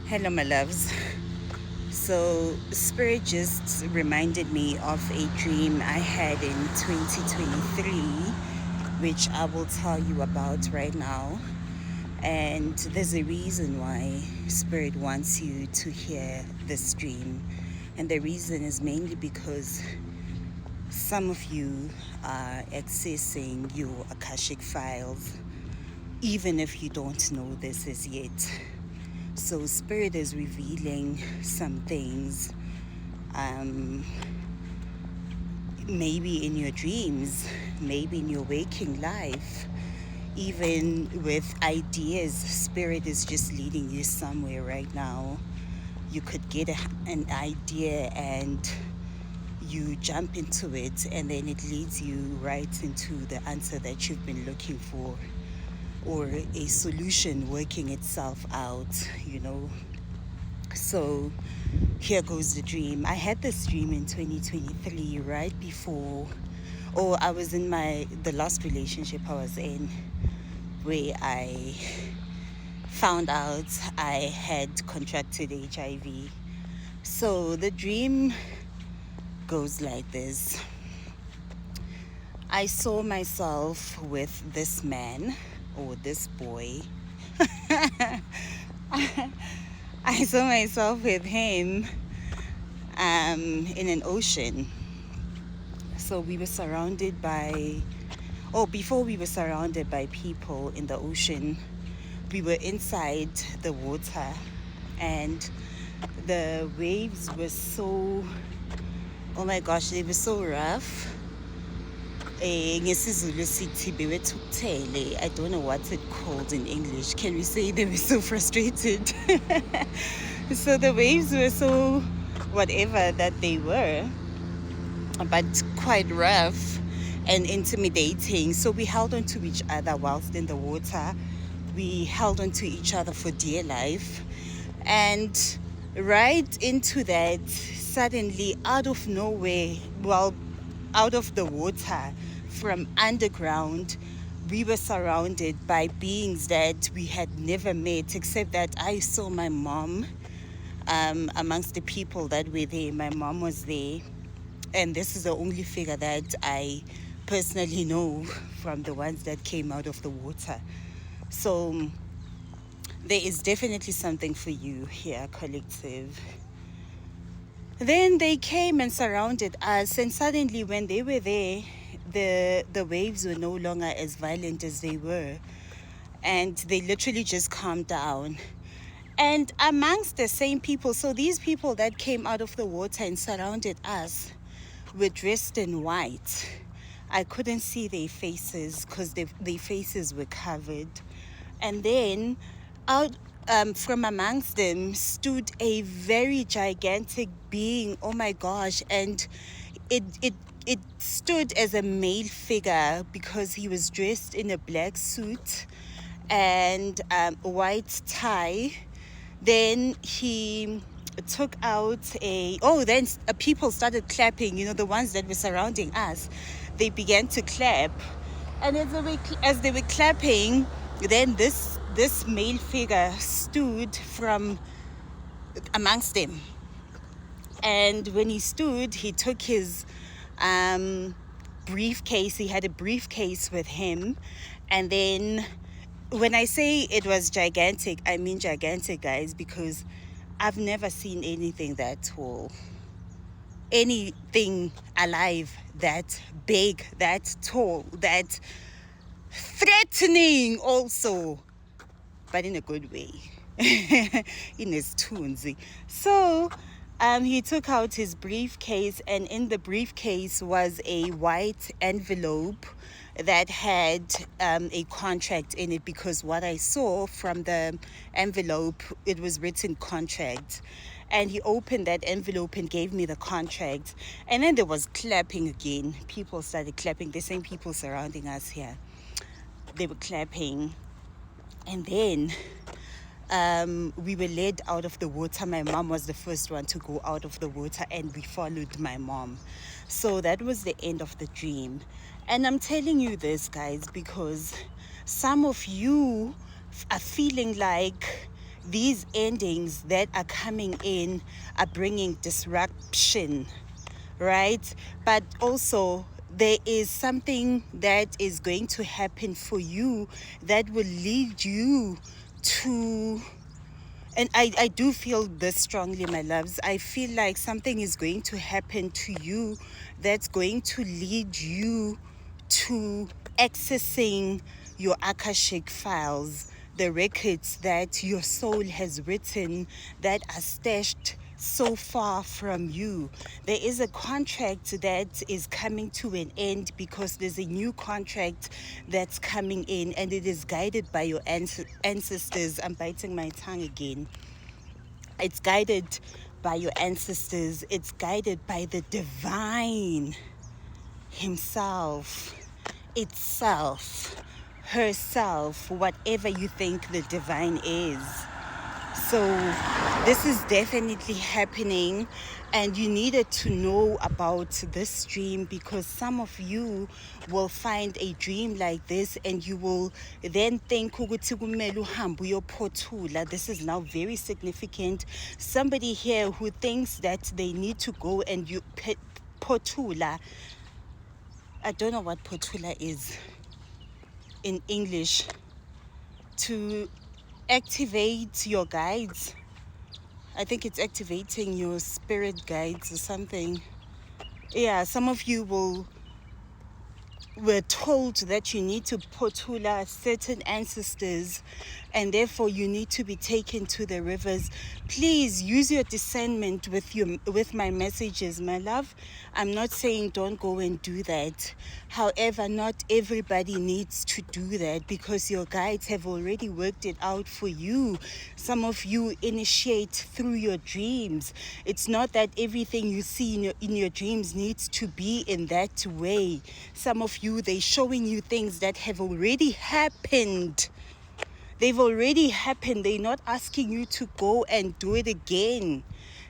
Hello, my loves. So, Spirit just reminded me of a dream I had in 2023, which I will tell you about right now. And there's a reason why Spirit wants you to hear this dream. And the reason is mainly because some of you are accessing your Akashic files, even if you don't know this as yet. So, Spirit is revealing some things, um, maybe in your dreams, maybe in your waking life, even with ideas. Spirit is just leading you somewhere right now. You could get an idea and you jump into it, and then it leads you right into the answer that you've been looking for, or a solution working itself out. So here goes the dream. I had this dream in 2023, right before, I was in the last relationship I was in, where I found out I had contracted HIV. So the dream goes like this. I saw myself with this man, or this boy. I saw myself with him in an ocean. So we were surrounded by, before we were surrounded by people in the ocean, we were inside the water, and the waves were so, oh my gosh, they were so rough. NgesiZulu sithi bewethukuthele. I don't know what's it called in English. Can we say they were so frustrated? So the waves were so whatever that they were, but quite rough and intimidating. So we held on to each other whilst in the water. We held on to each other for dear life. And right into that, suddenly out of nowhere, out of the water, from underground, we were surrounded by beings that we had never met, except that I saw my mom amongst the people that were there. My mom was there, and this is the only figure that I personally know from the ones that came out of the water. So there is definitely something for you here, collective. Then they came and surrounded us, and suddenly when they were there, the waves were no longer as violent as they were, and they literally just calmed down. And amongst the same people, so these people that came out of the water and surrounded us were dressed in white. I couldn't see their faces because their faces were covered. And then out from amongst them stood a very gigantic being. Oh my gosh. And it stood as a male figure because he was dressed in a black suit and a white tie. Then he took out then people started clapping, the ones that were surrounding us. They began to clap, and as they were clapping, then this male figure stood from amongst them. And when he stood, he took his briefcase. He had a briefcase with him. And then when I say it was gigantic, I mean gigantic, guys, because I've never seen anything that tall, anything alive that big, that tall, that threatening also, but in a good way. In his tunzi. So he took out his briefcase, and in the briefcase was a white envelope that had a contract in it, because what I saw from the envelope, it was written contract. And he opened that envelope and gave me the contract. And then there was clapping again. People started clapping. The same people surrounding us here, they were clapping. And then we were led out of the water. My mom was the first one to go out of the water, and we followed my mom. So that was the end of the dream. And I'm telling you this, guys, because some of you are feeling like these endings that are coming in are bringing disruption, right? But also there is something that is going to happen for you that will lead you to, and I do feel this strongly, my loves. I feel like something is going to happen to you that's going to lead you to accessing your Akashic files, the records that your soul has written that are stashed so far from you. There is a contract that is coming to an end because there's a new contract that's coming in, and it is guided by your ancestors. I'm biting my tongue again. It's guided by your ancestors. It's guided by the divine himself, itself, herself, whatever you think the divine is. So this is definitely happening, and you needed to know about this dream because some of you will find a dream like this and you will then think ukuthi kumele uhambe uyophothula. This is now very significant. Somebody here who thinks that they need to go and you pothula. I don't know what pothula is in English. To activate your guides. I think it's activating your spirit guides or something. Yeah, some of you were told that you need to pothula certain ancestors and therefore you need to be taken to the rivers. Please use your discernment with my messages, my love. I'm not saying don't go and do that. However, not everybody needs to do that because your guides have already worked it out for you. Some of you initiate through your dreams. It's not that everything you see in your dreams needs to be in that way. Some of you, they're showing you things that have already happened. They've already happened. They're not asking you to go and do it again.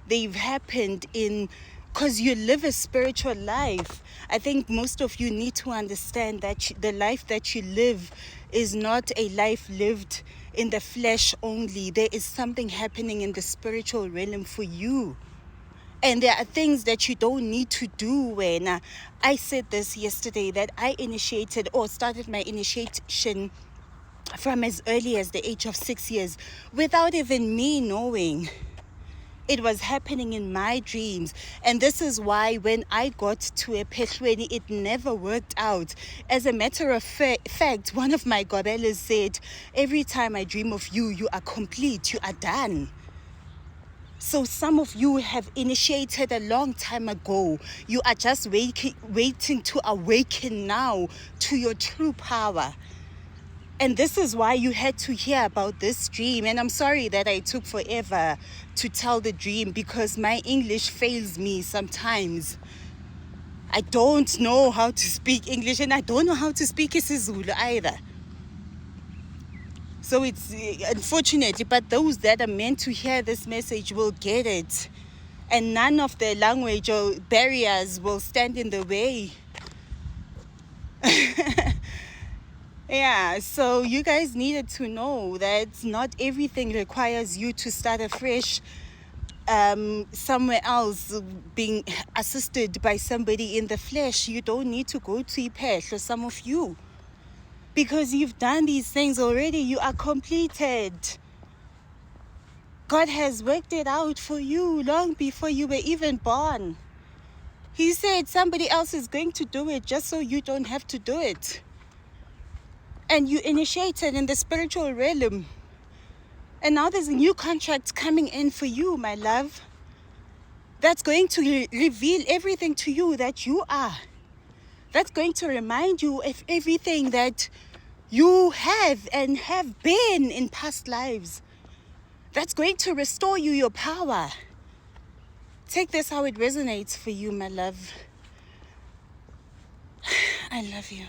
They've happened because you live a spiritual life. I think most of you need to understand that the life that you live is not a life lived in the flesh only. There is something happening in the spiritual realm for you. And there are things that you don't need to do when I said this yesterday that I initiated or started my initiation from as early as the age of 6 years without even me knowing. It was happening in my dreams. And this is why when I got to ePhehlweni, it never worked out. As a matter of fact, one of my gobelas said, every time I dream of you, you are complete, you are done. So some of you have initiated a long time ago. You are just waiting to awaken now to your true power. And this is why you had to hear about this dream. And I'm sorry that I took forever to tell the dream because my English fails me sometimes. I don't know how to speak English and I don't know how to speak isiZulu either. So it's unfortunately, but those that are meant to hear this message will get it. And none of the language or barriers will stand in the way. Yeah, so you guys needed to know that not everything requires you to start afresh somewhere else, being assisted by somebody in the flesh. You don't need to go to iPhehlwe, some of you. Because you've done these things already, you are completed. God has worked it out for you long before you were even born. He said somebody else is going to do it just so you don't have to do it. And you initiated in the spiritual realm. And now there's a new contract coming in for you, my love. That's going to reveal everything to you that you are. That's going to remind you of everything that you have and have been in past lives. That's going to restore you your power. Take this how it resonates for you, my love. I love you.